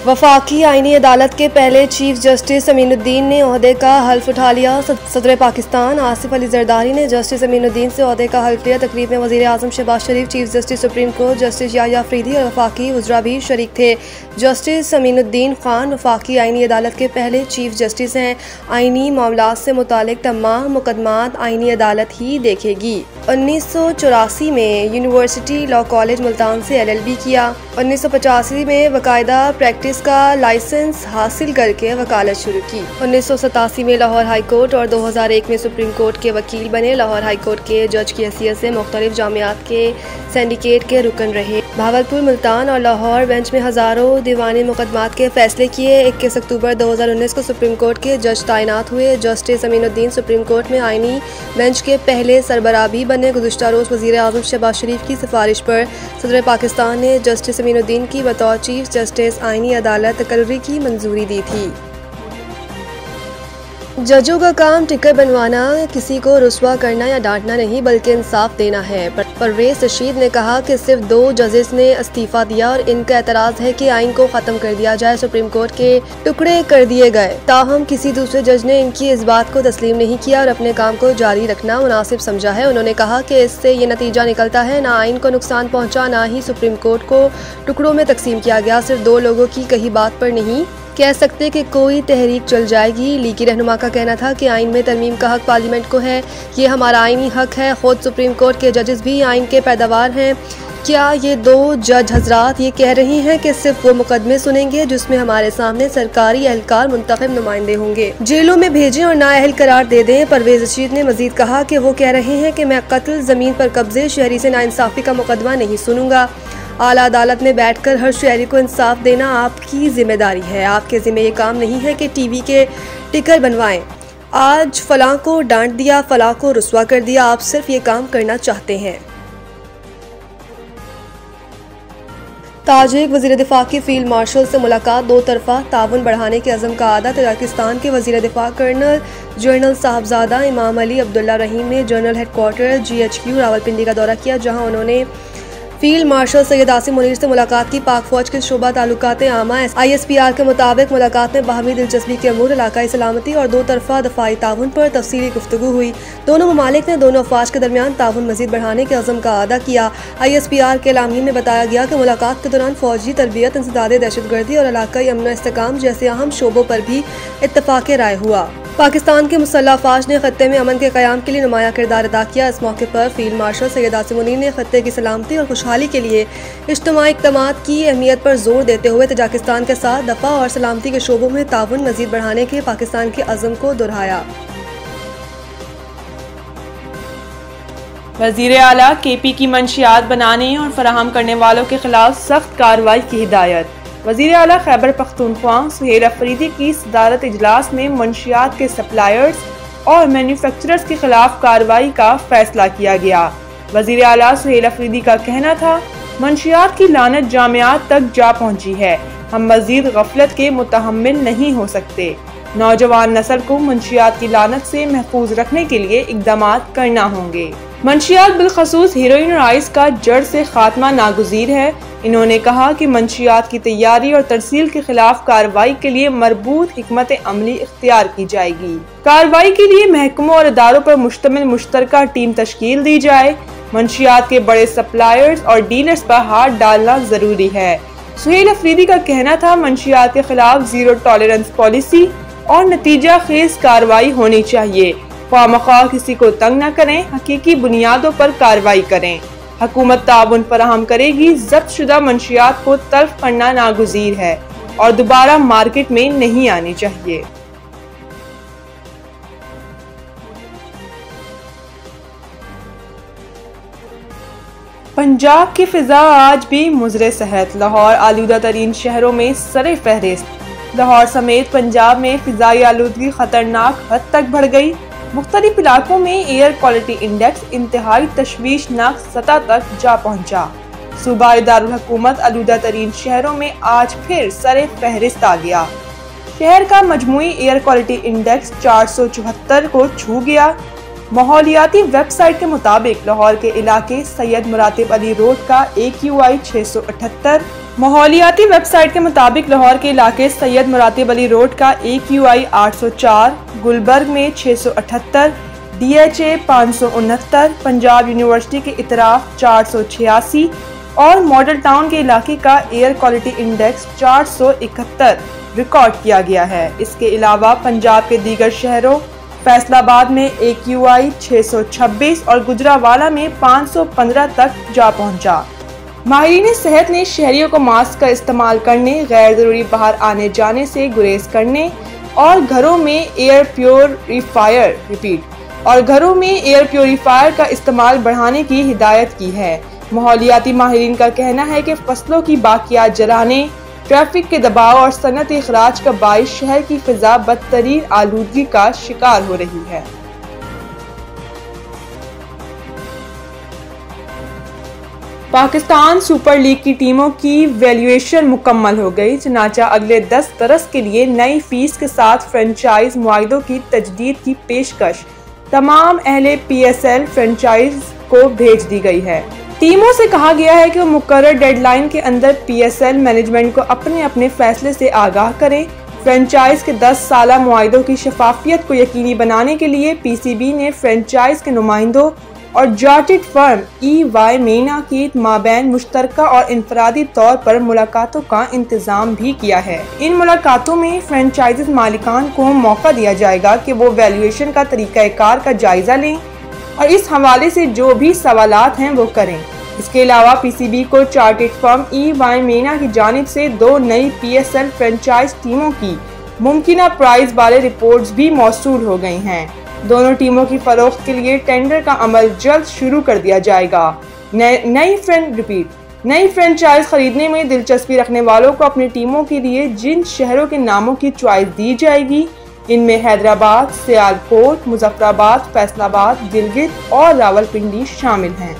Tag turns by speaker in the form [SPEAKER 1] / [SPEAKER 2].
[SPEAKER 1] वफाकी आईनी अदालत के पहले चीफ जस्टिस अमीनुद्दीन ने ओहदे का हल्फ उठा लिया। सदर पाकिस्तान आसिफ अली जरदारी ने जस्टिस अमीनुद्दीन से ओहदे का हल्फ लिया। तकरीब में वज़ीर आज़म Shehbaz Sharif, chief justice supreme court justice Yahya Afridi और वफाकी वज़रा भी शरीक थे। जस्टिस अमीनुद्दीन खान वफाकी आईनी अदालत के पहले चीफ जस्टिस हैं। आईनी मामलात से मुतालिक तमाम मुकदमात आईनी अदालत ही देखेगी। 1984 में यूनिवर्सिटी लॉ कॉलेज मुल्तान से LLB किया। 1985 में बाकायदा प्रैक्टिस का लाइसेंस हासिल करके वकालत शुरू की। 1987 में लाहौर हाई कोर्ट और 2001 में सुप्रीम कोर्ट के वकील बने। लाहौर हाई कोर्ट के जज की हैसियत से मुख्तलिफ जामियात के सिंडिकेट के रुकन रहे। भावलपुर, मुल्तान और लाहौर बेंच में हज़ारों दीवानी मुकदमात के फैसले किए। 21 अक्टूबर 2019 को सुप्रीम कोर्ट के जज तैनात हुए। जस्टिस अमीनुद्दीन सुप्रीम कोर्ट में आईनी बेंच के पहले सरबराह भी बने। गुज़िश्ता रोज़ वज़ीर आज़म शहबाज शरीफ की सिफारिश पर सदर पाकिस्तान ने जस्टिस अमीनुद्दीन की बतौर चीफ जस्टिस आईनी अदालत तकर्री की मंजूरी दी थी। जजों का काम टिकट बनवाना, किसी को रुस्वा करना या डांटना नहीं बल्कि इंसाफ देना है। परवेज रशीद ने कहा कि सिर्फ 2 जजेस ने इस्तीफा दिया और इनका एतराज़ है कि आइन को ख़त्म कर दिया जाए। सुप्रीम कोर्ट के टुकड़े कर दिए गए, ताहम किसी दूसरे जज ने इनकी इस बात को तस्लीम नहीं किया और अपने काम को जारी रखना मुनासिब समझा है। उन्होंने कहा कि इससे ये नतीजा निकलता है, ना आइन को नुकसान पहुँचा, ना ही सुप्रीम कोर्ट को टुकड़ों में तकसीम किया गया। सिर्फ 2 लोगों की कही बात पर नहीं कह सकते कि कोई तहरीक चल जाएगी। लीगी रहनुमा का कहना था कि आइन में तरमीम का हक पार्लियामेंट को है, ये हमारा आइनी हक है। खुद सुप्रीम कोर्ट के जजेस भी आइन के पैदावार हैं। क्या ये 2 जज हजरात ये कह रही हैं कि सिर्फ वो मुकदमे सुनेंगे जिसमें हमारे सामने सरकारी एहलकार मुंतखब नुमाइंदे होंगे, जेलों में भेजें और नाअहल करार दे दें। परवेज रशीद ने मजीद कहा कि वो कह रहे हैं कि मैं कत्ल, ज़मीन पर कब्जे, शहरी से नाइंसाफ़ी का मुकदमा नहीं सुनूंगा। आला अदालत में बैठकर हर शहरी को इंसाफ देना आपकी जिम्मेदारी है। आपके जिम्मे ये काम नहीं है कि टीवी के टिकर बनवाएं। आज फलां को डांट दिया, फलां को रुस्वा कर दिया, आप सिर्फ ये काम करना चाहते हैं। ताजिक वज़ीर दिफा की फील्ड मार्शल से मुलाकात, 2 तरफ़ा ताउन बढ़ाने के अज़म का आदा। तजाकिस्तान के वज़ीर दिफा कर्नल जनरल साहबजादा इमाम अली अब्दुल्ला रहीम ने जनरल हेडक्वार्टर GHQ रावलपिंडी का दौरा किया, जहाँ उन्होंने फील्ड मार्शल सैयद आसिम मुनीर से मुलाकात की। पाक फौज के शोबा ताल्लुकात आमा ISPR के मुताबिक मुलाकात में बाहमी दिलचस्पी के अमूर, इलाकाई सलामती और 2 तरफ़ा दफ़ाई ताउन पर तफसीली गुफ्तगू हुई। दोनों ममालिक ने दोनों अफवाज के दरमियान ताउन मज़ीद बढ़ाने के अज़म का आदा किया। ISPR के एलामी में बताया गया कि मुलाकात के दौरान फौजी तरबियत, इंसदाद दहशतगर्दी और इलाकाई अमन इस्तेकाम जैसे अहम शोबों पर भी इत्तफाक राय हुआ। पाकिस्तान के मुसल्लह अफवाज ने खत्ते में अमन के क़याम के लिए नुमाया किरदार अदा किया। इस मौके पर फील्ड मार्शल सैयद आसिम मुनीर ने खत्ते की सलामती और खुशहाली के लिए इज्तिमाई इक़दामात की अहमियत पर जोर देते हुए तजाकिस्तान के साथ दफ़ा और सलामती के शोबों में ताउन मज़ीद बढ़ाने के पाकिस्तान के अज़म को दोहराया।
[SPEAKER 2] वज़ीर आला KP की मंशियात बनाने और फराहम करने वालों के खिलाफ सख्त कार्रवाई की हिदायत। वज़ीर आला खैबर पख्तूनख्वा सुहेल अफरीदी की सदारत इजलास में मंशियात के सप्लायर्स और मैन्युफैक्चरर्स के खिलाफ कार्रवाई का फैसला किया गया। वज़ीर आला सुहेल अफरीदी का कहना था, मंशियात की लानत जामियात तक जा पहुंची है, हम मजीद गफलत के मुतहम्मिल नहीं हो सकते। नौजवान नस्ल को मंशियात की लानत से महफूज रखने के लिए इक़दामात करना होंगे। मंशियात बिलखसूस हीरोइन और आइस का जड़ से खात्मा नागुज़ीर है। इन्होंने कहा कि मंशियात की तैयारी और तरसील के खिलाफ कार्रवाई के लिए मरबूत हिकमत अमली इख्तियार की जाएगी। कार्रवाई के लिए महकमों और इदारों पर मुश्तमिल मुश्तरका टीम तश्कील दी जाए। मंशियात के बड़े सप्लायर्स और डीलर्स पर हाथ डालना जरूरी है। सुहेल अफरीदी का कहना था, मंशियात के खिलाफ ज़ीरो टॉलरेंस पॉलिसी और नतीजा खेज कार्रवाई होनी चाहिए। ख्वामख्वाह किसी को तंग न करें, हकीकी बुनियादों पर कार्रवाई करें। हुकूमत ताउन फराहम करेगी। जब्त शुदा मंशियात को तल्फ करना नागुज़ीर है और दोबारा मार्केट में नहीं आनी चाहिए। पंजाब की फिजा आज भी मुज़रे सेहत। लाहौर आलूदा तरीन शहरों में सरे फहरिस्त। लाहौर समेत पंजाब में फिजाई आलूदगी खतरनाक हद तक बढ़ गई। मुख्तलिफ इलाकों में एयर क्वालिटी इंडेक्स इंतहाई तशवीशनाक सतह तक जा पहुंचा। सूबाई दारुल हुकूमत आलूदा तरीन शहरों में आज फिर सरे फहरिस्त आ गया। शहर का मजमूई एयर क्वालिटी इंडेक्स 474 को छू गया। माहौलियाती वेबसाइट के मुताबिक लाहौर के इलाके सैयद मुरातिब अली रोड का AQI 678, माहौलियाती वेबसाइट के मुताबिक लाहौर के इलाके सैयद मुरातिब अली रोड का AQI 804, गुलबर्ग में 678, DHA 569, पंजाब यूनिवर्सिटी के इतराफ 486 और मॉडल टाउन के इलाके का एयर क्वालिटी इंडेक्स 471 रिकॉर्ड किया गया है। इसके अलावा पंजाब के दीगर शहरों फैसलाबाद में AQI 626 और गुजरावाला में 515 तक जा पहुंचा। माहिरीन सेहत ने शहरियों को मास्क का इस्तेमाल करने, गैर जरूरी बाहर आने जाने से गुरेज करने और घरों में एयर प्योरीफायर का इस्तेमाल बढ़ाने की हिदायत की है। माहौलियाती माहिरीन का कहना है कि फसलों की बाकियात जलाने, ट्रैफिक के दबाव और सनअती इखराज का बाइस शहर की फिजा बदतरीन आलूदगी का शिकार हो रही है। पाकिस्तान सुपर लीग की टीमों की वैल्यूएशन मुकम्मल हो गई। चनाचा अगले 10 बरस के लिए नई फीस के साथ फ्रेंचाइज मुआहदों की तजदीद की पेशकश तमाम अहले PSL फ्रेंचाइज को भेज दी गई है। टीमों से कहा गया है कि वो मुकर्रर डेडलाइन के अंदर PSL मैनेजमेंट को अपने अपने फैसले से आगाह करें। फ्रेंचाइज के 10 साला मुआहदों की शफाफियत को यकीनी बनाने के लिए PCB ने फ्रेंचाइज के नुमाइंदों और चार्टर्ड फर्म EY मेना की माबैन मुश्तरका और इनफरादी तौर पर मुलाकातों का इंतजाम भी किया है। इन मुलाकातों में फ्रेंचाइज मालिकान को मौका दिया जाएगा कि वो वैल्यूएशन का तरीक़ाकार का जायजा लें और इस हवाले से जो भी सवालात हैं वो करें। इसके अलावा PCB को चार्टर्ड फर्म EY मेना की जानिब से 2 नई PSL फ्रेंचाइज टीमों की मुमकिना प्राइस वाले रिपोर्ट्स भी मौसूल हो गई हैं। दोनों टीमों की फरोख्त के लिए टेंडर का अमल जल्द शुरू कर दिया जाएगा। नई फ्रेंचाइज खरीदने में दिलचस्पी रखने वालों को अपनी टीमों के लिए जिन शहरों के नामों की चॉइस दी जाएगी, इनमें हैदराबाद, सियालकोट, मुजफ्फराबाद, फैसलाबाद, गिलगित और रावलपिंडी शामिल हैं।